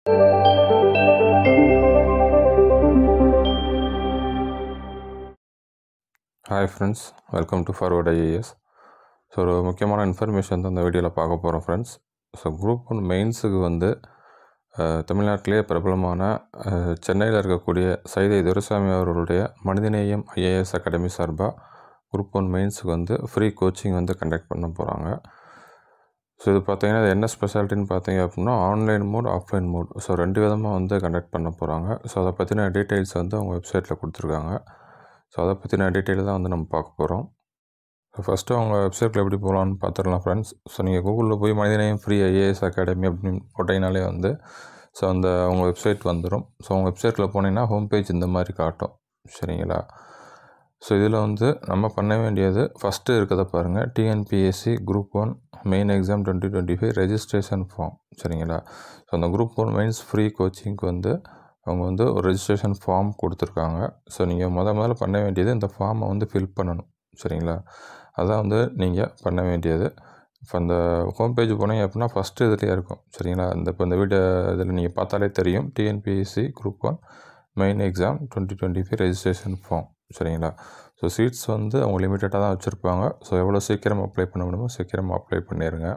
Hi friends, welcome to Forward IAS. So ஒரு முக்கியமான information தான் இந்த வீடியோவில் பார்க்க போகிறோம் ஃப்ரெண்ட்ஸ். ஸோ குரூப் 1 மெயின்ஸுக்கு வந்து தமிழ்நாட்டிலே பிரபலமான சென்னையில் இருக்கக்கூடிய சைதை துரைசாமி அவர்களுடைய மனிதநேயம் ஐஏஎஸ் அகாடமி சார்பாக குரூப் 1 மெயின்ஸுக்கு வந்து ஃப்ரீ கோச்சிங் வந்து கண்டக்ட் பண்ண போகிறாங்க. ஸோ இது பார்த்திங்கன்னா இது என்ன ஸ்பெஷாலிட்டின்னு பார்த்தீங்க அப்படின்னா online mode, offline mode. So 2 விதமாக வந்து கண்டக்ட் பண்ண போகிறாங்க. ஸோ அதை பற்றின டீட்டெயில்ஸ் வந்து அவங்க வெப்சைட்டில் கொடுத்துருக்காங்க. ஸோ அதை பற்றின டீட்டெயில் தான் வந்து நம்ம பார்க்க போகிறோம். ஸோ ஃபஸ்ட்டு அவங்க வெப்சைட்டில் எப்படி போகலான்னு பார்த்துடலாம் ஃப்ரெண்ட்ஸ். ஸோ நீங்கள் கூகுளில் போய் மனிதநேயம் ஃப்ரீ ஐஏஎஸ் அகாடமி அப்படின்னு போட்டிங்கனாலே வந்து ஸோ அந்த அவங்க வெப்சைட் வந்துடும். ஸோ அவங்க வெப்சைட்டில் போனீங்கன்னா ஹோம் பேஜ் இந்த மாதிரி காட்டும். சரிங்களா? ஸோ இதில் வந்து நம்ம பண்ண வேண்டியது ஃபஸ்ட்டு இருக்கிறத பாருங்கள், TNPSC group 1 main exam 2025 registration form. சரிங்களா? ஸோ அந்த குரூப் 1 மெயின்ஸ் ஃப்ரீ கோச்சிங்க்கு வந்து அவங்க வந்து ஒரு ரெஜிஸ்ட்ரேஷன் ஃபார்ம் கொடுத்துருக்காங்க. ஸோ நீங்கள் முதல்ல பண்ண வேண்டியது இந்த ஃபார்மை வந்து ஃபில் பண்ணணும். சரிங்களா? அதான் வந்து நீங்கள் பண்ண வேண்டியது. இப்போ அந்த ஹோம் பேஜ் போனீங்க அப்படின்னா ஃபஸ்ட்டு இதுலேயே இருக்கும். சரிங்களா? இப்போ இந்த வீடியோ இதில் நீங்கள் பார்த்தாலே தெரியும், TNPSC group 1 main exam 2025 registration form. சரிங்களா? ஸோ சீட்ஸ் வந்து அவங்க லிமிட்டடாக தான் வச்சுருப்பாங்க. ஸோ எவ்வளோ சீக்கிரம் அப்ளை பண்ண முடியுமோ சீக்கிரமாக அப்ளை பண்ணிடுங்க.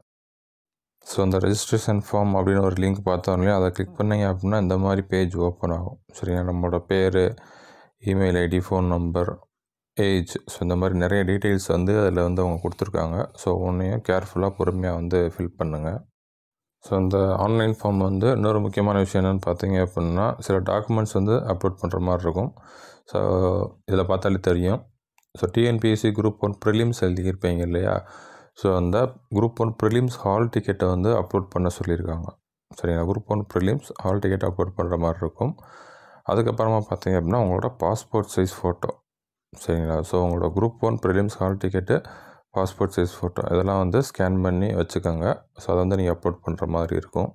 ஸோ அந்த ரெஜிஸ்ட்ரேஷன் ஃபார்ம் அப்படின்னு ஒரு லிங்க் பார்த்தோம் இல்லையா, அதை கிளிக் பண்ணிங்க அப்படின்னா இந்த மாதிரி பேஜ் ஓப்பன் ஆகும். சரிங்களா? நம்மளோட பேர், email ID, phone number, age, so இந்த மாதிரி நிறைய டீட்டெயில்ஸ் வந்து அதில் வந்து அவங்க கொடுத்துருக்காங்க. ஸோ ஒன்றையும் கேர்ஃபுல்லாக பொறுமையாக வந்து ஃபில் பண்ணுங்கள். ஸோ இந்த ஆன்லைன் ஃபார்ம் வந்து இன்னொரு முக்கியமான விஷயம் என்னென்னு பார்த்தீங்க அப்படின்னா சில டாக்குமெண்ட்ஸ் வந்து அப்லோட் பண்ணுற மாதிரி இருக்கும். ஸோ இதில் பார்த்தாலே தெரியும். ஸோ டிஎன்பிஎஸ்சி குரூப் 1 ப்ரிலிம்ஸ் எழுதியிருப்பீங்க இல்லையா, ஸோ அந்த குரூப் 1 ப்ரிலிம்ஸ் ஹால் டிக்கெட்டை வந்து அப்லோட் பண்ண சொல்லியிருக்காங்க. சரிங்களா? Group 1 prelims hall ticket upload பண்ணுற மாதிரி இருக்கும். அதுக்கப்புறமா பார்த்தீங்க அப்படின்னா உங்களோட பாஸ்போர்ட் சைஸ் ஃபோட்டோ. சரிங்களா? ஸோ உங்களோட group 1 prelims hall ticket, passport size photo இதெல்லாம் வந்து ஸ்கேன் பண்ணி வச்சுக்கோங்க. ஸோ அதை வந்து நீங்கள் அப்லோட் பண்ணுற மாதிரி இருக்கும்.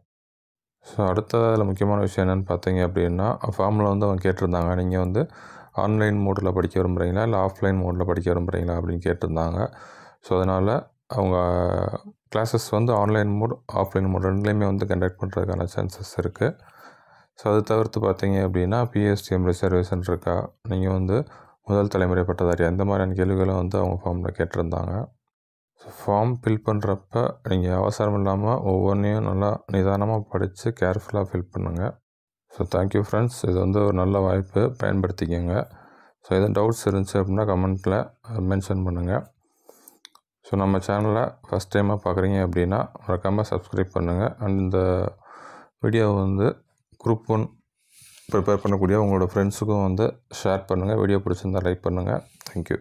ஸோ அடுத்ததில் முக்கியமான விஷயம் என்னென்னு பார்த்தீங்க அப்படின்னா ஃபார்மில் வந்து அவங்க கேட்டிருந்தாங்க, நீங்கள் வந்து ஆன்லைன் மோடில் படிக்க விரும்புகிறீங்களா இல்லை ஆஃப்லைன் மோடில் படிக்க விரும்புகிறீங்களா அப்படின்னு கேட்டிருந்தாங்க. ஸோ அதனால் அவங்க கிளாஸஸ் வந்து ஆன்லைன் மோட், ஆஃப்லைன் மோட் ரெண்டுலேயுமே வந்து கண்டக்ட் பண்ணுறதுக்கான சான்சஸ் இருக்குது. ஸோ அது தவிர்த்து பார்த்தீங்க அப்படின்னா பிஎஸ்டிஎம் ரிசர்வேஷன் இருக்கா, நீங்கள் வந்து முதல் தலைமுறை பட்டதாரி, அந்த மாதிரியான கேள்விகளும் வந்து அவங்க ஃபார்மில் கேட்டிருந்தாங்க. ஸோ ஃபார்ம் ஃபில் பண்ணுறப்ப நீங்கள் அவசரம் இல்லாமல் ஒவ்வொன்றையும் நல்லா நிதானமாக படித்து கேர்ஃபுல்லாக ஃபில் பண்ணுங்கள். So thank you friends. இது வந்து ஒரு நல்ல வாய்ப்பு, பயன்படுத்திக்கோங்க. ஸோ எதுவும் டவுட்ஸ் இருந்துச்சு அப்படின்னா கமெண்ட்டில் மென்ஷன் பண்ணுங்கள். ஸோ நம்ம சேனலை ஃபஸ்ட் டைமாக பார்க்குறீங்க அப்படின்னா மறக்காமல் சப்ஸ்கிரைப் பண்ணுங்கள். அண்ட் இந்த வீடியோவை வந்து குரூப் 1 ப்ரிப்பேர் பண்ணக்கூடிய உங்களோட ஃப்ரெண்ட்ஸுக்கும் வந்து ஷேர் பண்ணுங்கள். வீடியோ பிடிச்சிருந்தால் லைக் பண்ணுங்கள். தேங்க்யூ.